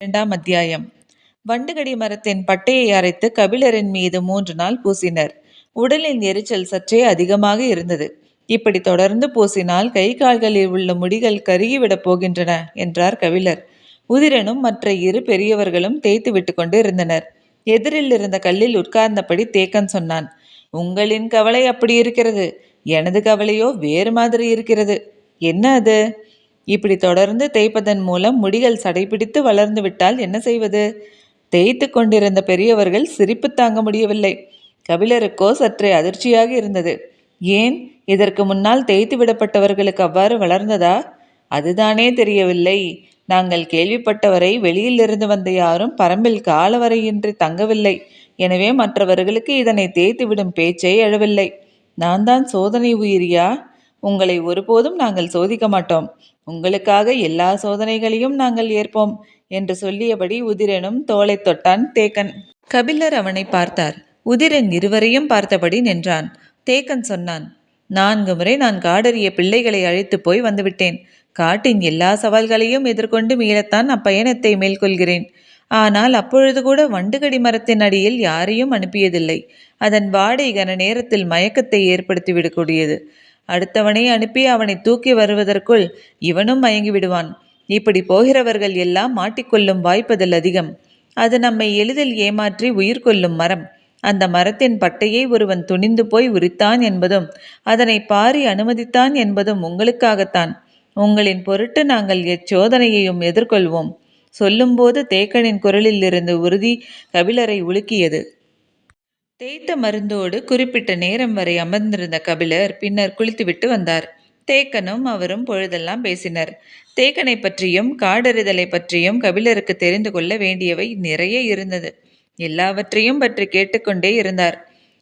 இரண்டாம் அத்தியாயம். வண்டுகடி மரத்தின் பட்டையை அரைத்து கபிலரின் மீது 3 நாள் பூசினர். உடலின் எரிச்சல் சற்றே அதிகமாக இருந்தது. இப்படி தொடர்ந்து பூசினால் கை கால்களில் உள்ள முடிகள் கருகிவிடப் போகின்றன என்றார் கபிலர். உதிரனும் மற்ற 2 பெரியவர்களும் தேய்த்து விட்டு கொண்டு இருந்தனர். எதிரில் இருந்த கல்லில் உட்கார்ந்தபடி தேக்கன் சொன்னான், உங்களின் கவலை அப்படி இருக்கிறது, எனது கவலையோ வேறு மாதிரி இருக்கிறது. என்ன அது? இப்படி தொடர்ந்து தேய்ப்பதன் மூலம் முடிகள் சடைபிடித்து வளர்ந்து விட்டால் என்ன செய்வது? தேய்த்து கொண்டிருந்த பெரியவர்கள் சிரிப்பு தாங்க முடியவில்லை. கபிலருக்கோ சற்றே அதிர்ச்சியாக இருந்தது. ஏன், இதற்கு முன்னால் தேய்த்து விடப்பட்டவர்களுக்கு அவ்வாறு வளர்ந்ததா? அதுதானே தெரியவில்லை. நாங்கள் கேள்விப்பட்டவரை வெளியிலிருந்து வந்த யாரும் பரம்பில் காலவரையின்றி தங்கவில்லை. எனவே மற்றவர்களுக்கு இதனை தேய்த்துவிடும் பேச்சே எழவில்லை. நான் தான் சோதனை உயிரியா? உங்களை ஒருபோதும் நாங்கள் சோதிக்க மாட்டோம். உங்களுக்காக எல்லா சோதனைகளையும் நாங்கள் ஏற்போம் என்று சொல்லியபடி உதிரனும் தோளை தொட்டான் தேக்கன். கபிலர் அவனை பார்த்தார். உதிரன் இருவரையும் பார்த்தபடி நின்றான். தேக்கன் சொன்னான், 4 முறை நான் காடறிய பிள்ளைகளை அழைத்து போய் வந்துவிட்டேன். காட்டின் எல்லா சவால்களையும் எதிர்கொண்டு மீளத்தான் அப்பயணத்தை மேற்கொள்கிறேன். ஆனால் அப்பொழுது கூட வண்டுகடி மரத்தின் அடியில் யாரையும் அனுப்பியதில்லை. அதன் வாடை கன நேரத்தில் மயக்கத்தை ஏற்படுத்திவிடக்கூடியது. அடுத்தவனை அனுப்பி அவனை தூக்கி வருவதற்குள் இவனும் மயங்கி விடுவான். இப்படி போகிறவர்கள் எல்லாம் மாட்டிக்கொள்ளும் வாய்ப்பதில் அதிகம். அது நம்மை எளிதில் ஏமாற்றி உயிர் கொள்ளும் மரம். அந்த மரத்தின் பட்டையை ஒருவன் துணிந்து போய் உரித்தான் என்பதும் அதனை பாரி அனுமதித்தான் என்பதும் உங்களுக்காகத்தான். உங்களின் பொருட்டு நாங்கள் எச்சோதனையையும் எதிர்கொள்வோம். சொல்லும்போது தேக்கனின் குரலில் இருந்து உறுதி கபிலரை உலுக்கியது. தேய்த்த மருந்தோடு குறிப்பிட்ட நேரம் வரை அமர்ந்திருந்த கபிலர் பின்னர் குளித்துவிட்டு வந்தார். தேக்கனும் அவரும் பொழுதெல்லாம் பேசினர். தேக்கனை பற்றியும் காடறிதலை பற்றியும் கபிலருக்கு தெரிந்து கொள்ள வேண்டியவை நிறைய இருந்தது. எல்லாவற்றையும் பற்றி கேட்டுக்கொண்டே இருந்தார்.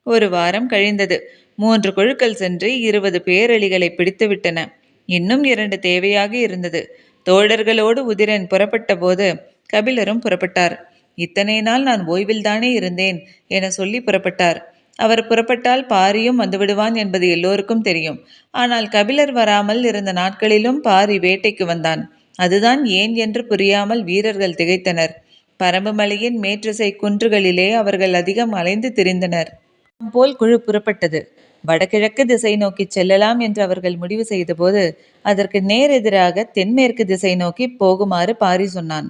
1 வாரம் கழிந்தது. 3 குழுக்கள் சென்று 20 பேரெலிகளை பிடித்து விட்டன. இன்னும் 2 தேவையாக இருந்தது. தோழர்களோடு உதிரன் புறப்பட்ட போது கபிலரும் புறப்பட்டார். இத்தனை நாள் நான் ஓய்வில்தானே இருந்தேன் என சொல்லி புறப்பட்டார். அவர் புறப்பட்டால் பாரியும் வந்துவிடுவான் என்பது எல்லோருக்கும் தெரியும். ஆனால் கபிலர் வராமல் இருந்த நாட்களிலும் பாரி வேட்டைக்கு வந்தான். அதுதான் ஏன் என்று புரியாமல் வீரர்கள் திகைத்தனர். பரம்பு மலையின் மேற்றிசை குன்றுகளிலே அவர்கள் அதிகம் அலைந்து திரிந்தனர். போல் குழு புறப்பட்டது. வடகிழக்கு திசை நோக்கி செல்லலாம் என்று அவர்கள் முடிவு செய்தபோது அதற்கு நேரெதிராக தென்மேற்கு திசை நோக்கி போகுமாறு பாரி சொன்னான்.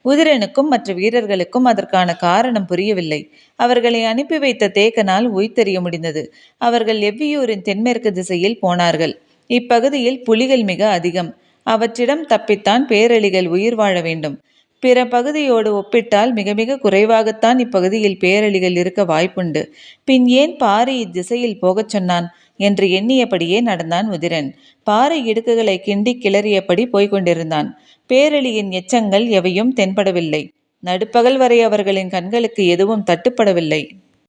உதிரனுக்கும் மற்ற வீரர்களுக்கும் அதற்கான காரணம் புரியவில்லை. அவர்களை அனுப்பி வைத்த தேக்கனால் உய்தெறிய முடிந்தது. அவர்கள் எவ்வியூரின் தென்மேற்கு திசையில் போனார்கள். இப்பகுதியில் புலிகள் மிக அதிகம். அவற்றிடம் தப்பித்தான் பேரெலிகள் உயிர் வாழ வேண்டும். பிற பகுதியோடு ஒப்பிட்டால் மிக மிக குறைவாகத்தான் இப்பகுதியில் பேரெலிகள் இருக்க வாய்ப்புண்டு. பின் ஏன் பாரி இத்திசையில் போகச் சொன்னான் என்று எண்ணியபடியே நடந்தான் உதிரன். பாறை இடுக்குகளை கிண்டி கிளறியபடி போய்கொண்டிருந்தான். பேரெலியின் எச்சங்கள் எவையும் தென்படவில்லை. நடுப்பகல் வரை அவர்களின் கண்களுக்கு எதுவும் தட்டுப்படவில்லை.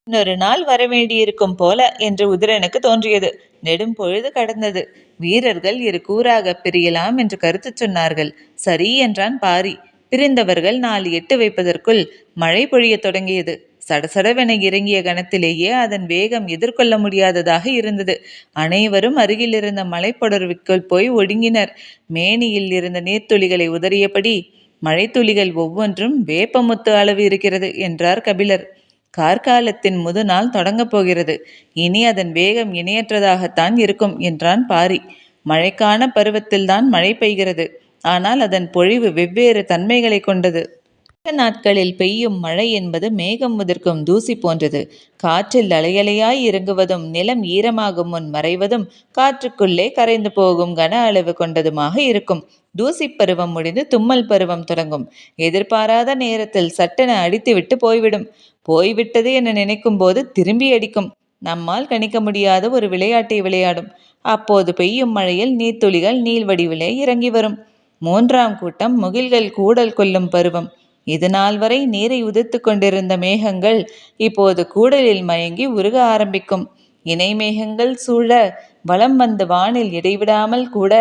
இன்னொரு நாள் வரவேண்டியிருக்கும் போல என்று உதிரனுக்கு தோன்றியது. நெடும் பொழுது கடந்தது. வீரர்கள் 2 கூறாக பிரியலாம் என்று கருத்து சொன்னார்கள். சரி என்றான் பாரி. பிரிந்தவர்கள் 4 எட்டு வைப்பதற்குள் மழை பொழியத் தொடங்கியது. சடசடவென இறங்கிய கணத்திலேயே அதன் வேகம் எதிர்கொள்ள முடியாததாக இருந்தது. அனைவரும் அருகில் இருந்த மலைப்பொடர்வுக்குள் போய் ஒடுங்கினர். மேனியில் இருந்த நீர்த்துளிகளை உதறியபடி, மழைத்துளிகள் ஒவ்வொன்றும் வேப்பமுத்து அளவு இருக்கிறது என்றார் கபிலர். கார்காலத்தின் முதுநாள் தொடங்கப் போகிறது. இனி அதன் வேகம் இணையற்றதாகத்தான் இருக்கும் என்றான் பாரி. மழைக்கான பருவத்தில்தான் மழை பெய்கிறது. ஆனால் அதன் பொழிவு வெவ்வேறு தன்மைகளை கொண்டது. நாட்களில் பெய்யும் மழை என்பது மேகம் முதிர்க்கும் தூசி போன்றது. காற்றில் அலையலையாய் இறங்குவதும் நிலம் ஈரமாகும் முன் மறைவதும் காற்றுக்குள்ளே கரைந்து போகும் கன அளவு கொண்டதுமாக இருக்கும். தூசி பருவம் முடிந்து தும்மல் பருவம் தொடங்கும். எதிர்பாராத நேரத்தில் சட்டென அடித்துவிட்டு போய்விடும். போய்விட்டது என நினைக்கும் போது திரும்பி அடிக்கும். நம்மால் கணிக்க முடியாத ஒரு விளையாட்டை விளையாடும். அப்போது பெய்யும் மழையில் நீர்த்துளிகள் நீள் வடிவிலே இறங்கி வரும். 3ஆம் கூட்டம் முகில்கள் கூடல் கொள்ளும் பருவம். இது நாள் வரை நீரை உதிர்த்து கொண்டிருந்த மேகங்கள் இப்போது கூடலில் மயங்கி உருக ஆரம்பிக்கும். இணை மேகங்கள் சூழ வலம் வந்து வானில் இடைவிடாமல் கூட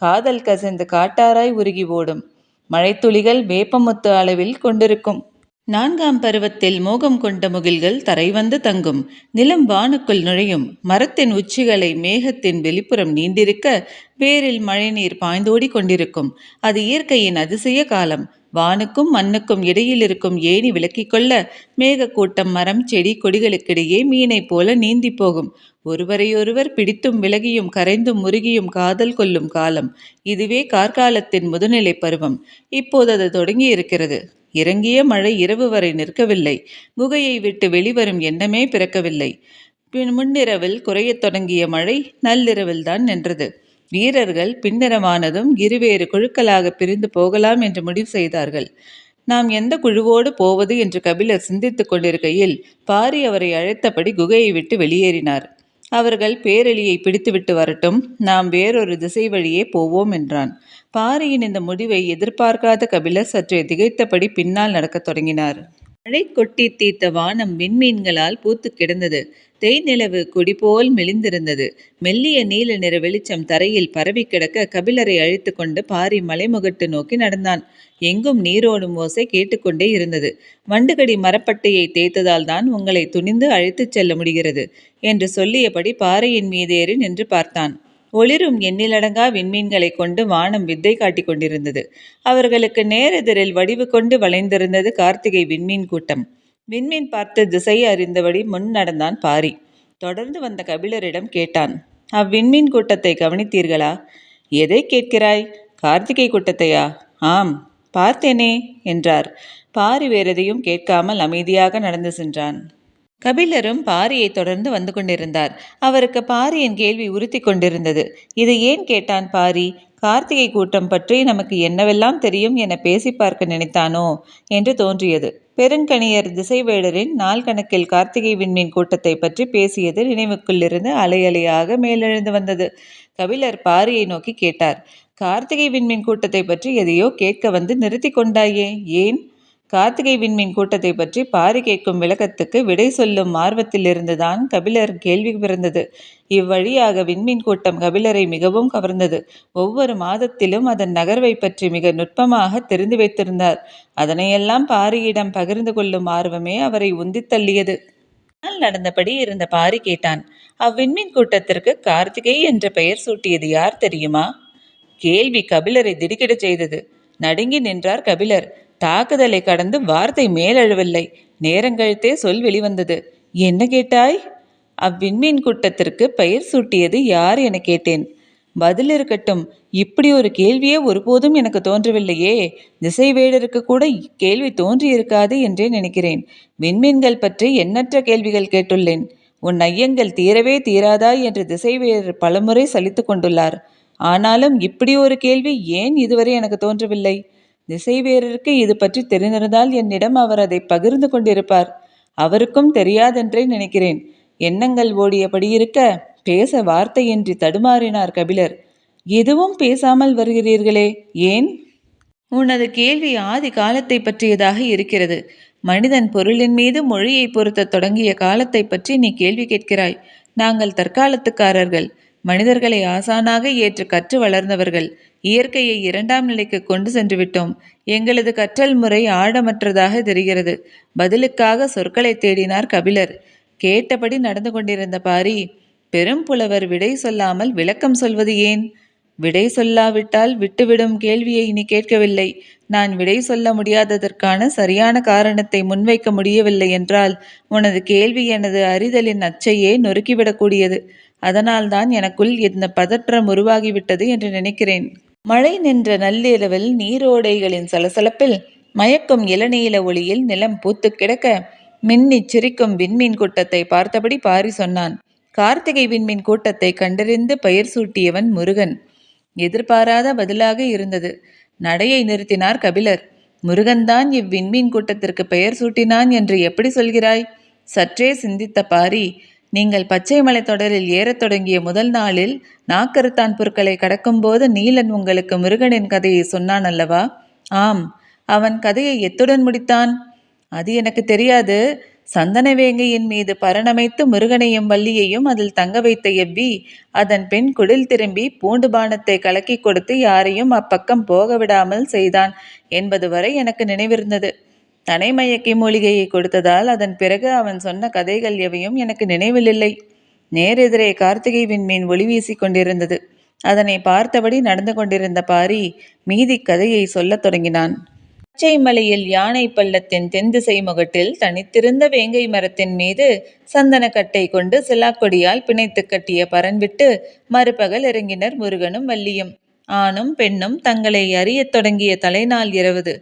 காதல் கசிந்து காட்டாராய் உருகி ஓடும். மழைத்துளிகள் வேப்பமுத்து அளவில் கொண்டிருக்கும். 4ஆம் பருவத்தில் மோகம் கொண்ட முகில்கள் தரை வந்து தங்கும். நிலம் வானுக்குள் நுழையும். மரத்தின் உச்சிகளை மேகத்தின் வெளிப்புறம் நீண்டிருக்க வேரில் மழைநீர் பாய்ந்தோடி கொண்டிருக்கும். அது இயற்கையின் அதிசய காலம். வானுக்கும் மண்ணுக்கும் இடையில் இருக்கும் ஏணி விலக்கிக் கொள்ள மேகக்கூட்டம் மரம் செடி கொடிகளுக்கிடையே மீனைப் போல நீந்தி போகும். ஒருவரையொருவர் பிடித்தும் விலகியும் கரைந்தும் முருகியும் காதல் கொள்ளும் காலம். இதுவே கார்காலத்தின் முதுநிலை பருவம். இப்போது அது தொடங்கி இருக்கிறது. இறங்கிய மழை இரவு வரை நிற்கவில்லை. குகையை விட்டு வெளிவரும் எண்ணமே பிறக்கவில்லை. முன்னிரவில் குறையத் தொடங்கிய மழை நள்ளிரவில்தான் நின்றது. வீரர்கள் பின்னிரவானதும் இருவேறு குழுக்களாக பிரிந்து போகலாம் என்று முடிவு செய்தார்கள். நாம் எந்த குழுவோடு போவது என்று கபிலர் சிந்தித்துக் கொண்டிருக்கையில் பாரி அவரை அழைத்தபடி குகையை விட்டு வெளியேறினார். அவர்கள் பேரெலியை பிடித்துவிட்டு வரட்டும், நாம் வேறொரு திசை வழியே போவோம் என்றான். பாரியின் இந்த முடிவை எதிர்பார்க்காத கபிலர் சற்றே திகைத்தபடி பின்னால் நடக்கத் தொடங்கினார். மழை கொட்டி தீர்த்த வானம் விண்மீன்களால் பூத்து கிடந்தது. தேய்நிலவு கொடி போல் மெலிந்திருந்தது. மெல்லிய நீல நிற வெளிச்சம் தரையில் பரவி கிடக்க கபிலரை அழைத்து கொண்டு பாரி மலைமுகட்டு நோக்கி நடந்தான். எங்கும் நீரோடும் ஓசை கேட்டுக்கொண்டே இருந்தது. வண்டுகடி மரப்பட்டையை தேய்த்ததால் தான் உங்களை துணிந்து அழைத்துச் செல்ல முடிகிறது என்று சொல்லியபடி பாறையின் மீதேறி நின்று பார்த்தான். ஒளிரும் எண்ணிலடங்கா விண்மீன்களை கொண்டு வானம் வித்தை காட்டிக் கொண்டிருந்தது. அவர்களுக்கு நேரெதிரில் வடிவு கொண்டு வளைந்திருந்தது கார்த்திகை விண்மீன் கூட்டம். விண்மீன் பார்த்து திசையை அறிந்தபடி முன் நடந்தான் பாரி. தொடர்ந்து வந்த கபிலரிடம் கேட்டான், அவ்விண்மீன் கூட்டத்தை கவனித்தீர்களா? எதை கேட்கிறாய்? கார்த்திகை கூட்டத்தையா? ஆம், பார்த்தேனே என்றார். பாரி வேறெதையும் கேட்காமல் அமைதியாக நடந்து சென்றான். கபிலரும் பாரியை தொடர்ந்து வந்து கொண்டிருந்தார். அவருக்கு பாரியின் கேள்வி உறுத்தி கொண்டிருந்தது. இதை ஏன் கேட்டான் பாரி? கார்த்திகை கூட்டம் பற்றி நமக்கு என்னவெல்லாம் தெரியும் என பேசி பார்க்க நினைத்தானோ என்று தோன்றியது. பெருங்கணியர் திசைவேடரின் நாள் கணக்கில் கார்த்திகை விண்மீன் கூட்டத்தை பற்றி பேசியது நினைவுக்குள்ளிருந்து அலை அலையாக மேலெழுந்து வந்தது. கபிலர் பாரியை நோக்கி கேட்டார், கார்த்திகை விண்மீன் கூட்டத்தை பற்றி எதையோ கேட்க வந்து நிறுத்தி கொண்டாயே, ஏன்? கார்த்திகை விண்மீன் கூட்டத்தை பற்றி பாரி கேட்கும் விளக்கத்துக்கு விடை சொல்லும் ஆர்வத்திலிருந்துதான் கபிலர் கேள்வி பிறந்தது. இவ்வழியாக விண்மீன் கூட்டம் கபிலரை மிகவும் கவர்ந்தது. ஒவ்வொரு மாதத்திலும் அதன் நகர்வை பற்றி மிக நுட்பமாக தெரிந்து வைத்திருந்தார். அதனையெல்லாம் பாரியிடம் பகிர்ந்து கொள்ளும் ஆர்வமே அவரை உந்தித் தள்ளியது. நடந்தபடி இருந்த பாரி கேட்டான், அவ்விண்மீன் கூட்டத்திற்கு கார்த்திகை என்ற பெயர் சூட்டியது யார் தெரியுமா? கேள்வி கபிலரை திடுக்கிடச் செய்தது. நடுங்கி நின்றார் கபிலர். தாக்குதலை கடந்து வார்த்தை மேலெழவில்லை. நேரங்கழித்தே சொல் வெளிவந்தது. என்ன கேட்டாய்? அவ்விண்மீன் கூட்டத்திற்கு பெயர் சூட்டியது யார் என கேட்டேன். பதில் இருக்கட்டும், இப்படி ஒரு கேள்வியே ஒருபோதும் எனக்கு தோன்றவில்லையே. திசைவேடருக்கு கூட கேள்வி தோன்றியிருக்காது என்றே நினைக்கிறேன். விண்மீன்கள் பற்றி எண்ணற்ற கேள்விகள் கேட்டுள்ளேன். உன் ஐயங்கள் தீரவே தீராதா என்று திசைவேடர் பலமுறை சலித்து கொண்டுள்ளார். ஆனாலும் இப்படி ஒரு கேள்வி ஏன் இதுவரை எனக்கு தோன்றவில்லை? திசைவேரருக்கு இது பற்றி தெரிந்திருந்தால் என்னிடம் அவர் அதை பகிர்ந்து கொண்டிருப்பார். அவருக்கும் தெரியாதென்றே நினைக்கிறேன். எண்ணங்கள் ஓடியபடி இருக்க பேச வார்த்தையின்றி தடுமாறினார் கபிலர். எதுவும் பேசாமல் வருகிறீர்களே, ஏன்? உனது கேள்வி ஆதி காலத்தை பற்றியதாக இருக்கிறது. மனிதன் பொருளின் மீது மொழியை பொருத்த தொடங்கிய காலத்தை பற்றி நீ கேள்வி கேட்கிறாய். நாங்கள் தற்காலத்துக்காரர்கள். மனிதர்களை ஆசானாக ஏற்று கற்று வளர்ந்தவர்கள். இயற்கையை இரண்டாம் நிலைக்கு கொண்டு சென்று விட்டோம். எங்களது கற்றல் முறை ஆழமற்றதாக தெரிகிறது. பதிலுக்காக சொற்களை தேடினார் கபிலர். கேட்டபடி நடந்து கொண்டிருந்த பாரி, பெரும் புலவர் விடை சொல்லாமல் விளக்கம் சொல்வது ஏன்? விடை சொல்லாவிட்டால் விட்டுவிடும் கேள்வியை நீ கேட்கவில்லை. நான் விடை சொல்ல முடியாததற்கான சரியான காரணத்தை முன்வைக்க முடியவில்லை என்றால் உனது கேள்வி எனது அறிதலின் அச்சையே நொறுக்கிவிடக்கூடியது. அதனால்தான் எனக்குள் இந்த பதற்றம் உருவாகிவிட்டது என்று நினைக்கிறேன். மழை நின்ற நள்ளிரவில் நீரோடைகளின் சலசலப்பில் மயக்கும் இளநீல ஒளியில் நிலம் பூத்து கிடக்க மின்னிச் சிரிக்கும் விண்மீன் கூட்டத்தை பார்த்தபடி பாரி சொன்னான். கார்த்திகை விண்மீன் கூட்டத்தை கண்டறிந்து பெயர் சூட்டியவன் முருகன். எதிர்பாராத பதிலாக இருந்தது. நடையை நிறுத்தினார் கபிலர். முருகன்தான் இவ்விண்மீன் கூட்டத்திற்கு பெயர் சூட்டினான் என்று எப்படி சொல்கிறாய்? சற்றே சிந்தித்த பாரி, நீங்கள் பச்சை மலை தொடரில் ஏறத் தொடங்கிய முதல் நாளில் நாக்கருத்தான் புற்களை கடக்கும்போது நீலன் உங்களுக்கு முருகனின் கதையை சொன்னான் அல்லவா? ஆம். அவன் கதையை எத்துடன் முடித்தான்? அது எனக்கு தெரியாது. சந்தனவேங்கையின் மீது பரணமைத்து முருகனையும் வள்ளியையும் அதில் தங்க வைத்த எவ்வி அதன் பின் குடில் திரும்பி பூண்டு பானத்தை கலக்கி கொடுத்து யாரையும் அப்பக்கம் போக விடாமல் செய்தான் என்பது வரை எனக்கு நினைவிருந்தது. தனைமயக்கி மூலிகையை கொடுத்ததால் அதன் பிறகு அவன் சொன்ன கதைகள் எவையும் எனக்கு நினைவில்லை. நேரெதிரே கார்த்திகை விண்மீன் ஒளி வீசி கொண்டிருந்தது. அதனை பார்த்தபடி நடந்து கொண்டிருந்த பாரி மீதி கதையை சொல்லத் தொடங்கினான். பச்சை மலையில் யானை பள்ளத்தின் தென்திசை முகட்டில் தனித்திருந்த வேங்கை மரத்தின் மீது சந்தனக்கட்டை கொண்டு சிலாக்கொடியால் பிணைத்து கட்டிய பரன்விட்டு மறுபகல் இறங்கினர் முருகனும் வள்ளியும். ஆணும் பெண்ணும் தங்களை அறியத் தொடங்கிய தலைநாள் இரவுது.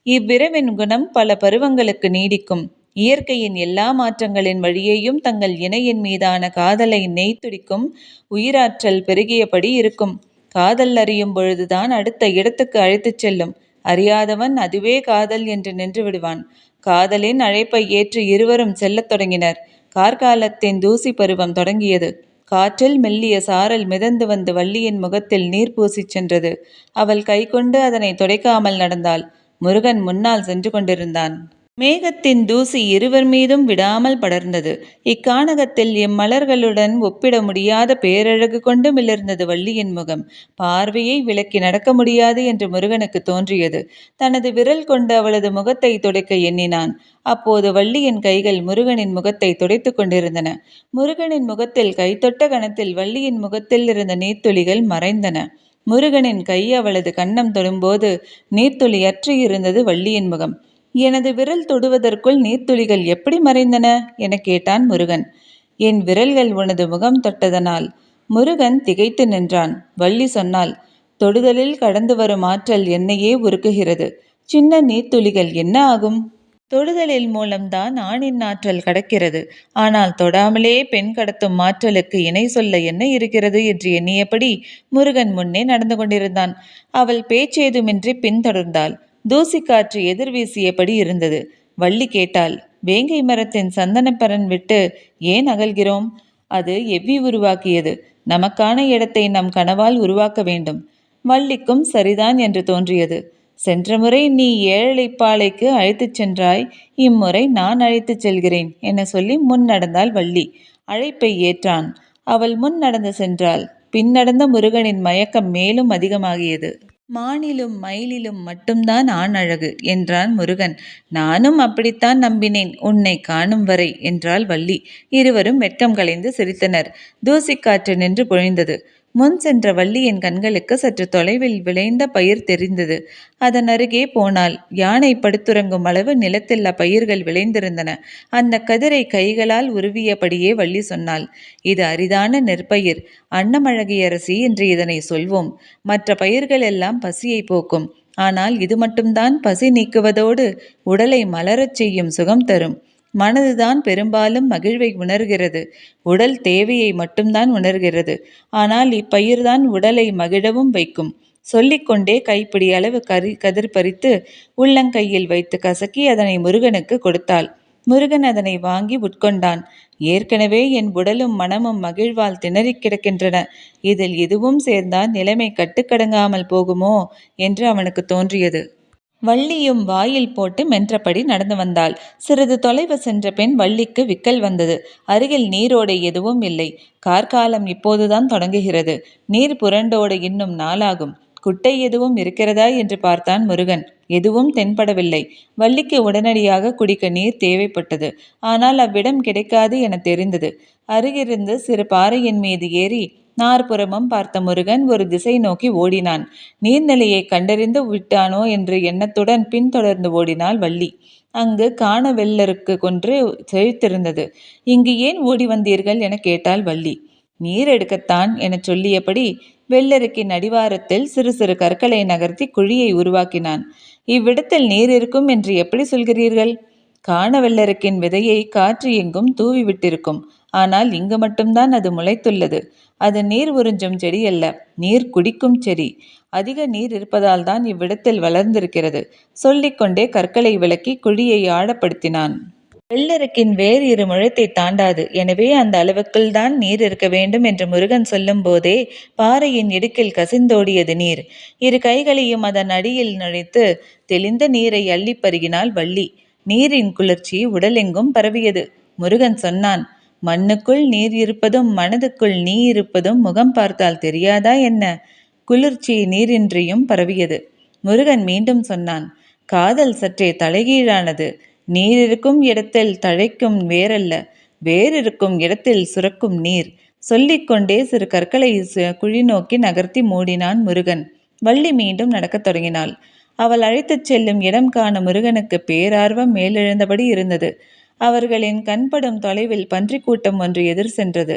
இவ்விரவின் குணம் பல பருவங்களுக்கு நீடிக்கும். இயற்கையின் எல்லா மாற்றங்களின் வழியேயும் தங்கள் இணையின் மீதான காதலை நெய்த்துடிக்கும் உயிராற்றல் பெருகியபடி இருக்கும். காதல் அறியும் பொழுதுதான் அடுத்த இடத்துக்கு அழைத்துச் செல்லும். அறியாதவன் அதுவே காதல் என்று நின்று விடுவான். காதலின் அழைப்பை ஏற்று இருவரும் செல்லத் தொடங்கினர். கார்காலத்தின் தூசி பருவம் தொடங்கியது. காற்றில் மெல்லிய சாரல் மிதந்து வந்து வள்ளியின் முகத்தில் நீர் பூசிச் சென்றது. அவள் கை கொண்டு அதனை துடைக்காமல் நடந்தாள். முருகன் முன்னால் சென்று கொண்டிருந்தான். மேகத்தின் தூசி இருவர் மீதும் விடாமல் படர்ந்தது. இக்கானகத்தில் இம்மலர்களுடன் ஒப்பிட முடியாத பேரழகு கொண்டு மிளர்ந்தது வள்ளியின் முகம். பார்வையை விலக்கி நடக்க முடியாது என்று முருகனுக்கு தோன்றியது. தனது விரல் கொண்டு அவளது முகத்தை துடைக்க எண்ணினான். அப்போது வள்ளியின் கைகள் முருகனின் முகத்தை துடைத்து கொண்டிருந்தன. முருகனின் முகத்தில் கை தொட்ட கணத்தில் வள்ளியின் முகத்தில் இருந்த நீர்த்துளிகள் மறைந்தன. முருகனின் கை அவளது கன்னம் தொடும்போது நீர்த்துளி அற்று இருந்தது வள்ளியின் முகம். எனது விரல் தொடுவதற்குள் நீர்த்துளிகள் எப்படி மறைந்தன என கேட்டான் முருகன். என் விரல்கள் உனது முகம் தொட்டதனால். முருகன் திகைத்து நின்றான். வள்ளி சொன்னாள், தொடுதலில் கடந்து வரும் ஆற்றல் என்னையே உருக்குகிறது. சின்ன நீர்த்துளிகள் என்ன ஆகும்? தொடுதலில் மூலம்தான் ஆணின் ஆற்றல் கடக்கிறது. ஆனால் தொடாமலே பெண் கடத்தும் ஆற்றலுக்கு இணை சொல்ல என்ன இருக்கிறது என்று எண்ணியபடி முருகன் முன்னே நடந்து கொண்டிருந்தான். அவள் பேச்சேதுமின்றி பின்தொடர்ந்தாள். தூசிக்காற்று எதிர்வீசியபடி இருந்தது. வள்ளி கேட்டாள், வேங்கை மரத்தின் சந்தனப்பரன் விட்டு ஏன் அகல்கிறோம்? அது எவ்வி உருவாக்கியது. நமக்கான இடத்தை நம் கனவால் உருவாக்க வேண்டும். வள்ளிக்கும் சரிதான் என்று தோன்றியது. சென்ற முறை நீ ஏழைப்பாளைக்கு அழைத்துச் சென்றாய், இம்முறை நான் அழைத்துச் செல்கிறேன் என சொல்லி முன் நடந்தாள் வள்ளி. அழைப்பை ஏற்றான். அவள் முன் நடந்து சென்றாள். பின் நடந்த முருகனின் மயக்கம் மேலும் அதிகமாகியது. மானிலும் மயிலிலும் மட்டும்தான் ஆண் அழகு என்றான் முருகன். நானும் அப்படித்தான் நம்பினேன் உன்னை காணும் வரை என்றாள் வள்ளி. இருவரும் வெட்கம் கலைந்து சிரித்தனர். தூசிக்காற்று நின்று பொழிந்தது. முன் சென்ற வள்ளியின் கண்களுக்கு சற்று தொலைவில் விளைந்த பயிர் தெரிந்தது. அதன் அருகே போனால் யானை படுத்துறங்கும் அளவு நிலத்தில் அப்பயிர்கள் விளைந்திருந்தன. அந்த கதிரை கைகளால் உருவியபடியே வள்ளி சொன்னாள், இது அரிதான நெற்பயிர். அன்னமழகியரசி என்று இதனை சொல்வோம். மற்ற பயிர்கள் எல்லாம் பசியை போக்கும். ஆனால் இது மட்டும்தான் பசி நீக்குவதோடு உடலை மலரச் செய்யும் சுகம் தரும். மனதுதான் பெரும்பாலும் மகிழ்வை உணர்கிறது. உடல் தேவையை மட்டும்தான் உணர்கிறது. ஆனால் இப்பயிர்தான் உடலை மகிழவும் வைக்கும். சொல்லிக்கொண்டே கைப்பிடி அளவு கதிர் பறித்து உள்ளங்கையில் வைத்து கசக்கி அதனை முருகனுக்கு கொடுத்தாள். முருகன் அதனை வாங்கி உட்கொண்டான். ஏற்கனவே என் உடலும் மனமும் மகிழ்வால் திணறிக் கிடக்கின்றன. இதில் இதுவும் சேர்ந்தால் நிலைமை கட்டுக்கடங்காமல் போகுமோ என்று அவனுக்கு தோன்றியது. வள்ளியும் வாயில் போட்டு மென்றபடி நடந்து வந்தாள். சிறிது தொலைவு சென்ற பின் வள்ளிக்கு விக்கல் வந்தது. அருகில் நீரோடை எதுவும் இல்லை. கார்காலம் இப்போதுதான் தொடங்குகிறது. நீர் புரண்டோட இன்னும் நாளாகும். குட்டை எதுவும் இருக்கிறதா என்று பார்த்தான் முருகன். எதுவும் தென்படவில்லை. வள்ளிக்கு உடனடியாக குடிக்க நீர் தேவைப்பட்டது. ஆனால் அவ்விடம் கிடைக்காது என தெரிந்தது. அருகிருந்து சிறு பாறையின் மீது ஏறி நாற்புறமும் பார்த்த முருகன் ஒரு திசை நோக்கி ஓடினான். நீர்நிலையை கண்டறிந்து விட்டானோ என்ற எண்ணத்துடன் பின்தொடர்ந்து ஓடினாள் வள்ளி. அங்கு காண வெள்ளருக்கு கொன்று செழித்திருந்தது. இங்கு ஏன் ஓடி வந்தீர்கள் என கேட்டாள் வள்ளி. நீர் எடுக்கத்தான் என சொல்லியபடி வெள்ளருக்கின் அடிவாரத்தில் சிறு சிறு கற்களை நகர்த்தி குழியை உருவாக்கினான். இவ்விடத்தில் நீர் இருக்கும் என்று எப்படி சொல்கிறீர்கள்? காண வெள்ளருக்கின் விதையை காற்று எங்கும் தூவி விட்டிருக்கும். ஆனால் இங்கு மட்டும்தான் அது முளைத்துள்ளது. அது நீர் உறிஞ்சும் செடி அல்ல, நீர் குடிக்கும் செடி. அதிக நீர் இருப்பதால் தான் இவ்விடத்தில் வளர்ந்திருக்கிறது. சொல்லிக்கொண்டே கற்களை விளக்கி குழியை ஆழப்படுத்தினான். வெள்ளருக்கின் வேர் 2 முழத்தை தாண்டாது. எனவே அந்த அளவுக்குள் தான் நீர் இருக்க வேண்டும் என்று முருகன் சொல்லும் போதே பாறையின் இடுக்கில் கசிந்தோடியது நீர். 2 கைகளையும் அதன் அடியில் நுழைத்து தெளிந்த நீரை அள்ளி பருகினாள் வள்ளி. நீரின் குளிர்ச்சி உடலெங்கும் பரவியது. முருகன் சொன்னான், மண்ணுக்குள் நீர் இருப்பதும் மனதுக்குள் நீ இருப்பதும் முகம் பார்த்தால் தெரியாதா என்ன? குளிர்ச்சி நீரின்றியும் பரவியது. முருகன் மீண்டும் சொன்னான், காதல் சற்றே தலைகீழானது. நீர் இருக்கும் இடத்தில் தழைக்கும் வேரல்ல, வேர் இருக்கும் இடத்தில் சுரக்கும் நீர். சொல்லிக்கொண்டே சிறு கற்களை குழி நோக்கி நகர்த்தி மூடினான் முருகன். வள்ளி மீண்டும் நடக்கத் தொடங்கினாள். அவள் அழைத்துச் செல்லும் இடம் காண முருகனுக்கு பேரார்வம் மேலெழுந்தபடி இருந்தது. அவர்களின் கண்படும் தொலைவில் பன்றிக் கூட்டம் ஒன்று எதிர் சென்றது.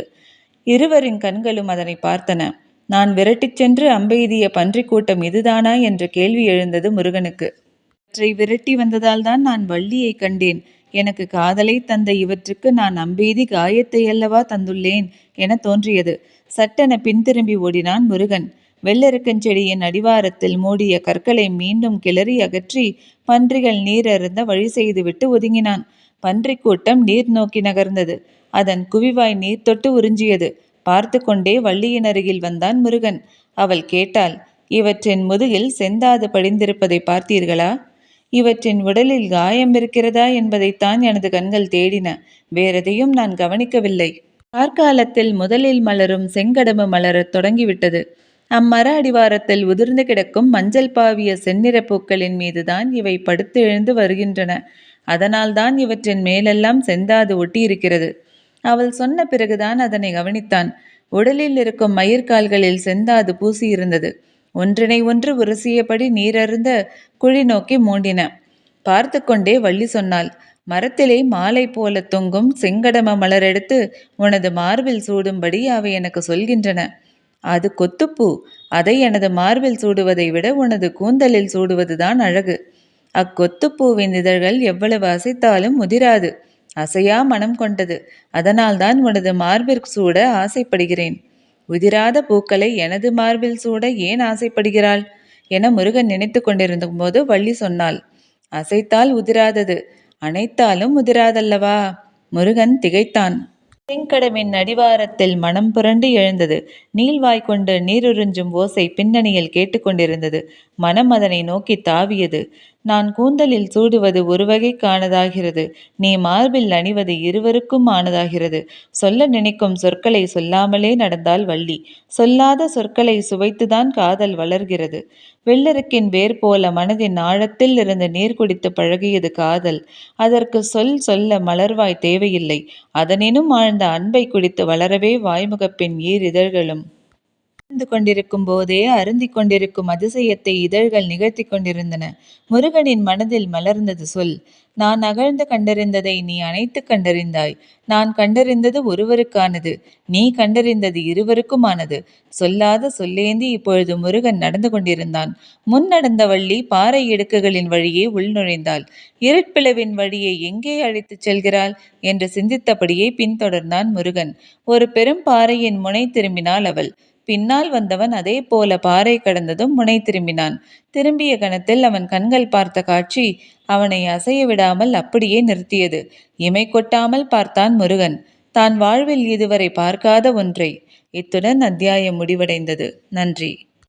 இருவரின் கண்களும் அதனை பார்த்தன. நான் விரட்டிச் சென்று அம்பெய்திய பன்றிக் கூட்டம் இதுதானா என்ற கேள்வி எழுந்தது முருகனுக்கு. இவற்றை விரட்டி வந்ததால்தான் நான் வள்ளியை கண்டேன். எனக்கு காதலை தந்த இவற்றுக்கு நான் அம்பெய்தி காயத்தை அல்லவா தந்துள்ளேன் என தோன்றியது. சட்டென பின்திரும்பி ஓடினான் முருகன். வெள்ளெருக்கஞ்செடியின் அடிவாரத்தில் மூடிய கற்களை மீண்டும் கிளறி அகற்றி பன்றிகள் நீர் அருந்த வழி செய்துவிட்டு ஒதுங்கினான். பன்றிக் கூட்டம் நீர் நோக்கி நகர்ந்தது. அதன் குவிவாய் நீர் தொட்டு உறிஞ்சியது. பார்த்து கொண்டே வள்ளியின் அருகில் வந்தான் முருகன். அவள் கேட்டாள், இவற்றின் முதுகில் செந்தாது படிந்திருப்பதை பார்த்தீர்களா? இவற்றின் உடலில் காயம் இருக்கிறதா என்பதைத்தான் எனது கண்கள் தேடின. வேறெதையும் நான் கவனிக்கவில்லை. கார்காலத்தில் முதலில் மலரும் செங்கடம்பு மலரத் தொடங்கிவிட்டது. அம்மர அடிவாரத்தில் உதிர்ந்து கிடக்கும் மஞ்சள் பாவிய செந்நிற பூக்களின் மீதுதான் இவை படுத்து எழுந்து வருகின்றன. அதனால்தான் இவற்றின் மேலெல்லாம் செந்தாது ஒட்டியிருக்கிறது. அவள் சொன்ன பிறகுதான் அதனை கவனித்தான். உடலில் இருக்கும் மயிர்கால்களில் செந்தாது பூசியிருந்தது. ஒன்றினை ஒன்று உரசியபடி நீரருந்த குழி நோக்கி மூண்டின. பார்த்து கொண்டே வள்ளி சொன்னாள், மரத்திலே மாலை போல தொங்கும் செங்கடம மலரெடுத்து உனது மார்பில் சூடும்படி அவை எனக்கு சொல்கின்றன. அது கொத்துப்பூ. அதை எனது மார்பில் சூடுவதை விட உனது கூந்தலில் சூடுவதுதான் அழகு. அக்கொத்துப்பூவின் இதழ்கள் எவ்வளவு அசைத்தாலும் முதிராது. அசையா மனம் கொண்டது. அதனால்தான் உனது மார்பிற்கு சூட ஆசைப்படுகிறேன். உதிராத பூக்களை எனது மார்பில் சூட ஏன் ஆசைப்படுகிறாள் என முருகன் நினைத்து கொண்டிருந்த போது வள்ளி சொன்னாள், அசைத்தால் உதிராதது, அணைத்தாலும் உதிராதல்லவா? முருகன் திகைத்தான். செங்கடமின் அடிவாரத்தில் மனம் புரண்டு எழுந்தது. நீள்வாய் கொண்டு நீருறிஞ்சும் ஓசை பின்னணியில் கேட்டுக்கொண்டிருந்தது. மனம் அதனை நோக்கி தாவியது. நான் கூந்தலில் சூடுவது ஒரு வகைக்கானதாகிறது. நீ மார்பில் அணிவது இருவருக்கும் ஆனதாகிறது. சொல்ல நினைக்கும் சொற்களை சொல்லாமலே நடந்தால் வள்ளி. சொல்லாத சொற்களை சுவைத்துதான் காதல் வளர்கிறது. வெள்ளருக்கின் வேர் போல மனதின் ஆழத்தில் இருந்து நீர் குடித்து பழகியது காதல். அதற்கு சொல்ல மலர்வாய் தேவையில்லை. அதனினும் ஆழ்ந்த அன்பை குடித்து வளரவே வாய்முகப்பின் ஈர் இதழ்களும். அருந்து கொண்டிருக்கும் போதே அருந்தி கொண்டிருக்கும் அதிசயத்தை இதழ்கள் நிகழ்த்தி கொண்டிருந்தன. முருகனின் மனதில் மலர்ந்தது சொல். நான் அகழ்ந்து கண்டறிந்ததை நீ அனைத்து கண்டறிந்தாய். நான் கண்டறிந்தது ஒருவருக்கானது. நீ கண்டறிந்தது இருவருக்குமானது. சொல்லாத சொல்லேந்தி இப்பொழுது முருகன் நடந்து கொண்டிருந்தான். முன் நடந்த வள்ளி பாறை இடுக்குகளின் வழியே உள்நுழைந்தாள். இருட்பிளவின் வழியே எங்கே அழைத்துச் செல்கிறாள் என்று சிந்தித்தபடியே பின்தொடர்ந்தான் முருகன். ஒரு பெரும் பாறையின் முனை திரும்பினாள் அவள். பின்னால் வந்தவன் அதே போல பாறை கடந்ததும் முனை திரும்பினான். திரும்பிய கணத்தில் அவன் கண்கள் பார்த்த காட்சி அவனை அசைய விடாமல் அப்படியே நிறுத்தியது. இமை கொட்டாமல் பார்த்தான் முருகன். தான் வாழ்வில் இதுவரை பார்க்காத ஒன்றை. இத்துடன் அத்தியாயம் முடிவடைந்தது. நன்றி.